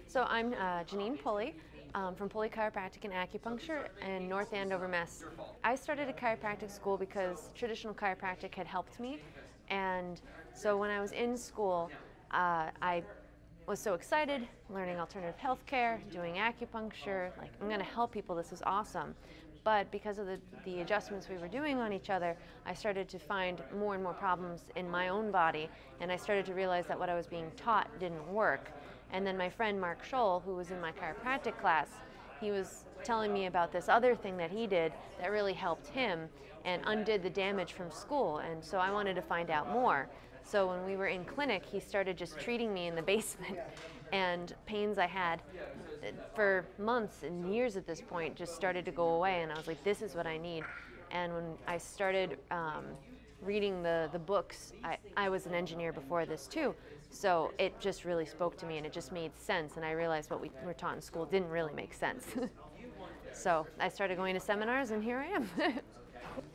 So I'm Janine Pulley from Pulley Chiropractic and Acupuncture in North Andover, Mass. I started a chiropractic school because traditional chiropractic had helped me, and so when I was in school, I was so excited, learning alternative health care, doing acupuncture, like I'm going to help people, this is awesome. But because of the adjustments we were doing on each other, I started to find more and more problems in my own body, and I started to realize that what I was being taught didn't work. And then my friend Mark Scholl, who was in my chiropractic class, he was telling me about this other thing that he did that really helped him and undid the damage from school, and so I wanted to find out more. So when we were in clinic, he started just treating me in the basement, and pains I had for months and years at this point just started to go away, and I was like, this is what I need. And when I started reading the books, I was an engineer before this too, so it just really spoke to me and it just made sense, and I realized what we were taught in school didn't really make sense. So I started going to seminars, and here I am.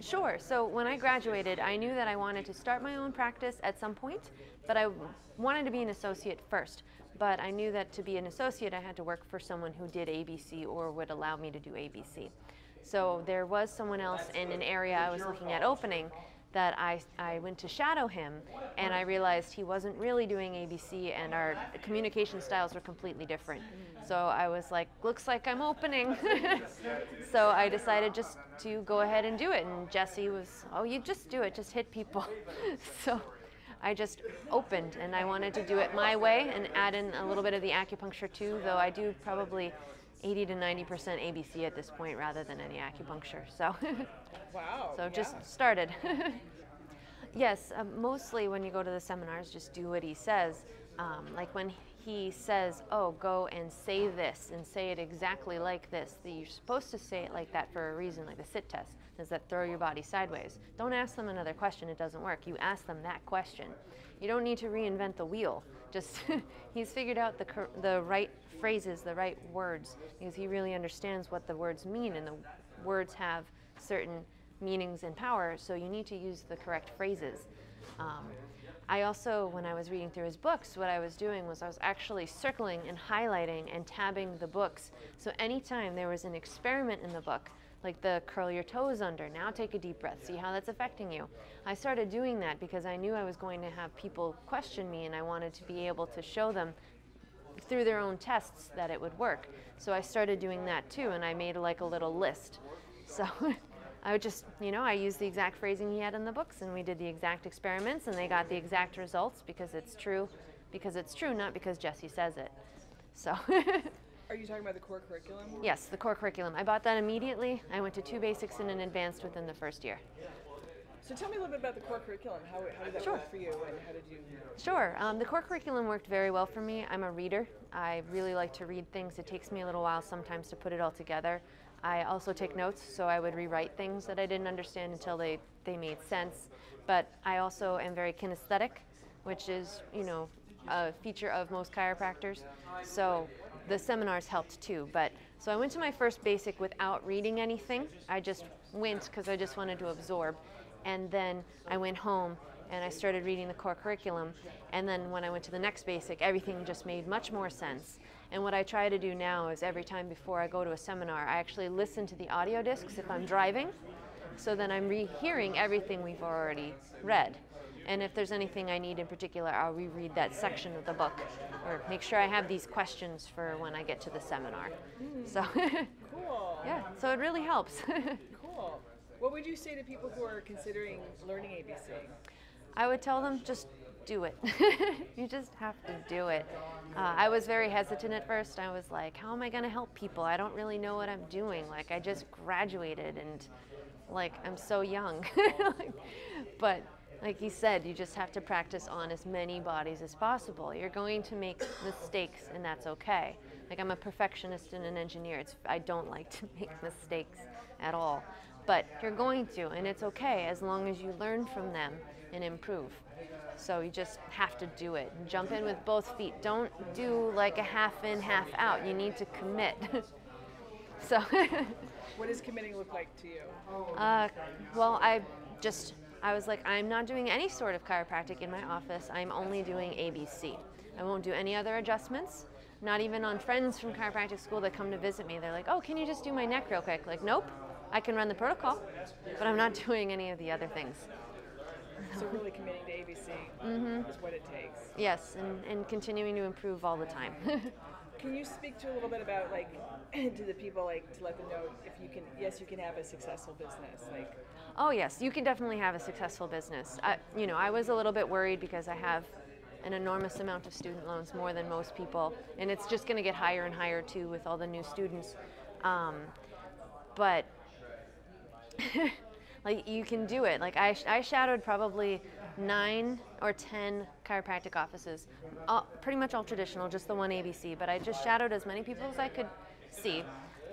Sure. So when I graduated, I knew that I wanted to start my own practice at some point, but I wanted to be an associate first. But I knew that to be an associate, I had to work for someone who did ABC or would allow me to do ABC. So there was someone else in an area I was looking at opening that I went to shadow him, and I realized he wasn't really doing ABC, and our communication styles were completely different. So I was like, looks like I'm opening. So I decided just to go ahead and do it, and Jesse was, oh, you just do it, just hit people. So I just opened, and I wanted to do it my way and add in a little bit of the acupuncture too, though I do probably 80 to 90% ABC at this point rather than any acupuncture. So, wow. So just started. Yes, mostly when you go to the seminars, just do what he says. Like when he says, oh, go and say this and say it exactly like this, that you're supposed to say it like that for a reason, like the sit test. Does that throw your body sideways? Don't ask them another question, it doesn't work. You ask them that question. You don't need to reinvent the wheel. Just he's figured out the right phrases, the right words, because he really understands what the words mean, and the words have certain meanings and power, so you need to use the correct phrases. I also, when I was reading through his books, what I was doing was I was actually circling and highlighting and tabbing the books, so anytime there was an experiment in the book, like the curl your toes under, now take a deep breath, see how that's affecting you. I started doing that because I knew I was going to have people question me, and I wanted to be able to show them through their own tests that it would work. So I started doing that too, and I made like a little list. So I would just, I used the exact phrasing he had in the books, and we did the exact experiments, and they got the exact results because it's true, not because Jesse says it. So. Are you talking about the core curriculum? Yes, the core curriculum. I bought that immediately. I went to 2 basics and an advanced within the first year. So tell me a little bit about the core curriculum. How did that Sure. work for you, and how did you? Sure. The core curriculum worked very well for me. I'm a reader. I really like to read things. It takes me a little while sometimes to put it all together. I also take notes, so I would rewrite things that I didn't understand until they made sense. But I also am very kinesthetic, which is, a feature of most chiropractors. So the seminars helped too. So I went to my first basic without reading anything. I just went because I just wanted to absorb. And then I went home and I started reading the core curriculum. And then when I went to the next basic, everything just made much more sense. And what I try to do now is every time before I go to a seminar, I actually listen to the audio discs if I'm driving. So then I'm rehearing everything we've already read. And if there's anything I need in particular, I'll reread that section of the book or make sure I have these questions for when I get to the seminar. So, Cool. Yeah, so it really helps. Cool. What would you say to people who are considering learning ABC? I would tell them just do it. You just have to do it. I was very hesitant at first. I was like, how am I going to help people? I don't really know what I'm doing. Like, I just graduated and like I'm so young. But like you said, you just have to practice on as many bodies as possible. You're going to make mistakes, and that's okay. Like, I'm a perfectionist and an engineer. I don't like to make mistakes at all. But you're going to, and it's okay as long as you learn from them and improve. So you just have to do it. Jump in with both feet. Don't do like a half in, half out. You need to commit. So. What does committing look like to you? Well, I was like, I'm not doing any sort of chiropractic in my office. I'm only doing ABC. I won't do any other adjustments. not even on friends from chiropractic school that come to visit me. They're like, oh, can you just do my neck real quick? Like, nope, I can run the protocol, but I'm not doing any of the other things. So really committing to ABC is what it takes. Yes, and continuing to improve all the time. Can you speak to a little bit about, like, to the people, like, to let them know if you can, yes, you can have a successful business, like. Oh yes, you can definitely have a successful business. I was a little bit worried because I have an enormous amount of student loans, more than most people, and it's just going to get higher and higher too with all the new students. But like, you can do it. Like, I shadowed probably 9 or 10 chiropractic offices, pretty much all traditional, just the one ABC, but I just shadowed as many people as I could see,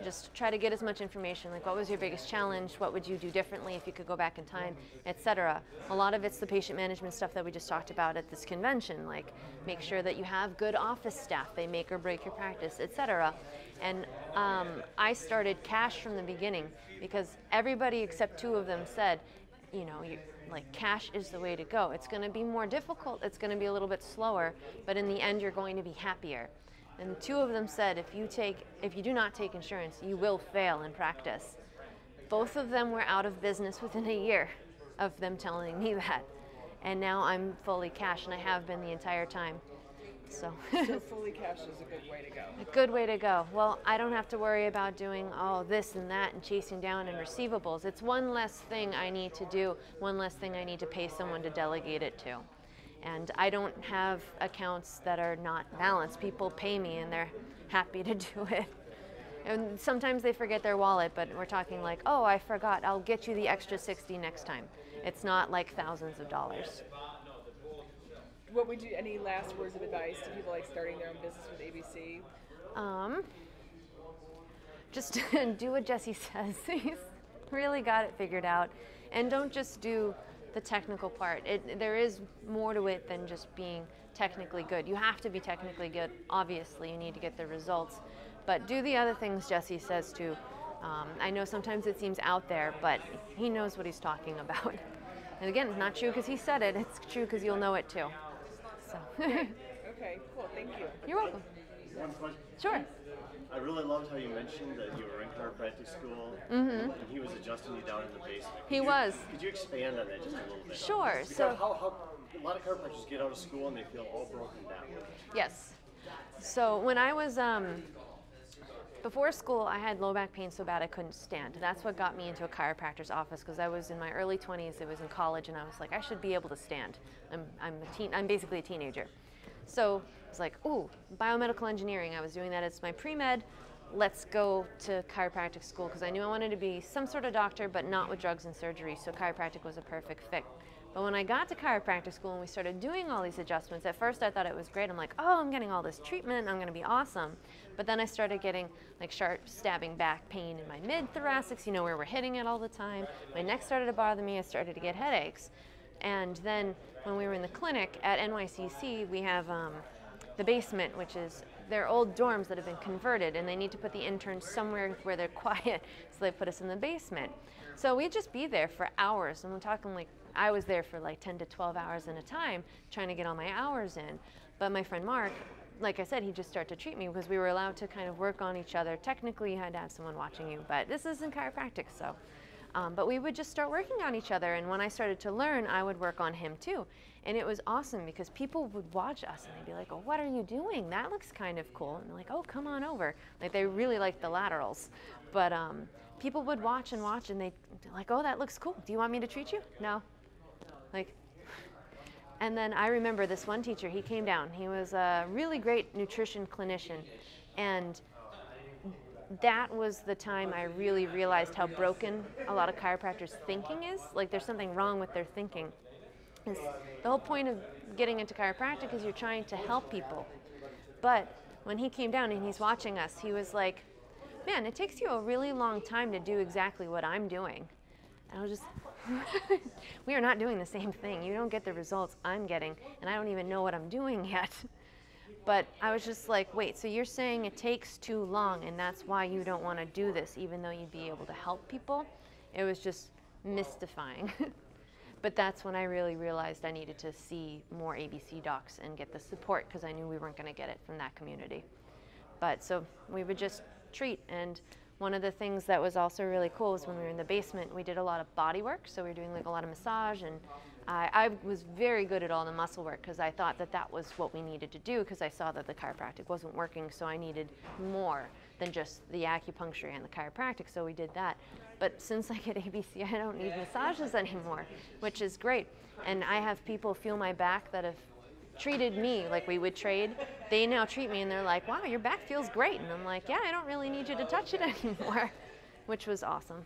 just try to get as much information, like what was your biggest challenge, what would you do differently if you could go back in time, etc. A lot of it's the patient management stuff that we just talked about at this convention, like make sure that you have good office staff, they make or break your practice, etc. And I started cash from the beginning because everybody except 2 of them said, like, cash is the way to go. It's going to be more difficult, it's going to be a little bit slower, but in the end you're going to be happier. And 2 of them said, if you do not take insurance, you will fail in practice. Both of them were out of business within a year of them telling me that. And now I'm fully cash, and I have been the entire time. So Fully cash is a good way to go. A good way to go. Well, I don't have to worry about doing all this and that and chasing down in receivables. It's one less thing I need to do, one less thing I need to pay someone to delegate it to. And I don't have accounts that are not balanced. People pay me and they're happy to do it. And sometimes they forget their wallet, but we're talking like, oh, I forgot, I'll get you the extra 60 next time. It's not like thousands of dollars. What would you, any last words of advice to people like starting their own business with ABC? Just do what Jesse says. He's really got it figured out. And don't just do the technical part. There is more to it than just being technically good. You have to be technically good. Obviously, you need to get the results. But do the other things Jesse says too. I know sometimes it seems out there, but he knows what he's talking about. And again, not true because he said it. It's true because you'll know it too. So. Okay, cool. Thank you. You're welcome. One question. Sure. I really loved how you mentioned that you were in chiropractic school and he was adjusting you down in the basement. Could you expand on that just a little bit? Sure. Because So how a lot of chiropractors get out of school and they feel all broken down. yes. So when I was before school, I had low back pain so bad I couldn't stand. That's what got me into a chiropractor's office, because I was in my early 20s. It was in college, and I was like, I should be able to stand. I'm basically a teenager. So I was like, ooh, biomedical engineering. I was doing that as my pre-med. Let's go to chiropractic school, because I knew I wanted to be some sort of doctor, but not with drugs and surgery. So chiropractic was a perfect fit. But when I got to chiropractic school and we started doing all these adjustments, at first I thought it was great. I'm like, oh, I'm getting all this treatment, I'm gonna be awesome. But then I started getting like sharp stabbing back pain in my mid-thoracics, where we're hitting it all the time. My neck started to bother me, I started to get headaches. And then when we were in the clinic at NYCC, we have the basement, which is their old dorms that have been converted, and they need to put the interns somewhere where they're quiet, so they put us in the basement. So we'd just be there for hours, and we're talking like, I was there for like 10 to 12 hours at a time trying to get all my hours in. But my friend Mark, like I said, he just started to treat me because we were allowed to kind of work on each other. Technically, you had to have someone watching you, but this isn't chiropractic, so. But we would just start working on each other, and when I started to learn, I would work on him too. And it was awesome because people would watch us and they'd be like, oh, what are you doing? That looks kind of cool. And they're like, oh, come on over. Like, they really liked the laterals. But people would watch and watch, and they'd be like, oh, that looks cool. Do you want me to treat you? No. Like, and then I remember this one teacher, he came down. He was a really great nutrition clinician, and that was the time I really realized how broken a lot of chiropractors' thinking is. Like, there's something wrong with their thinking. The whole point of getting into chiropractic is you're trying to help people. But when he came down and he's watching us, he was like, man, it takes you a really long time to do exactly what I'm doing. And I was just, we are not doing the same thing. You don't get the results I'm getting, and I don't even know what I'm doing yet. But I was just like, wait, so you're saying it takes too long, and that's why you don't want to do this, even though you'd be able to help people? It was just mystifying. But that's when I really realized I needed to see more ABC docs and get the support, because I knew we weren't going to get it from that community. But so we would just treat. And one of the things that was also really cool was when we were in the basement, we did a lot of body work. So we were doing like a lot of massage, and I was very good at all the muscle work because I thought that that was what we needed to do, because I saw that the chiropractic wasn't working, so I needed more than just the acupuncture and the chiropractic, so we did that. But since I get ABC, I don't need massages anymore, which is great. And I have people feel my back that have treated me like we would trade. They now treat me and they're like, wow, your back feels great. And I'm like, yeah, I don't really need you to touch it anymore, which was awesome.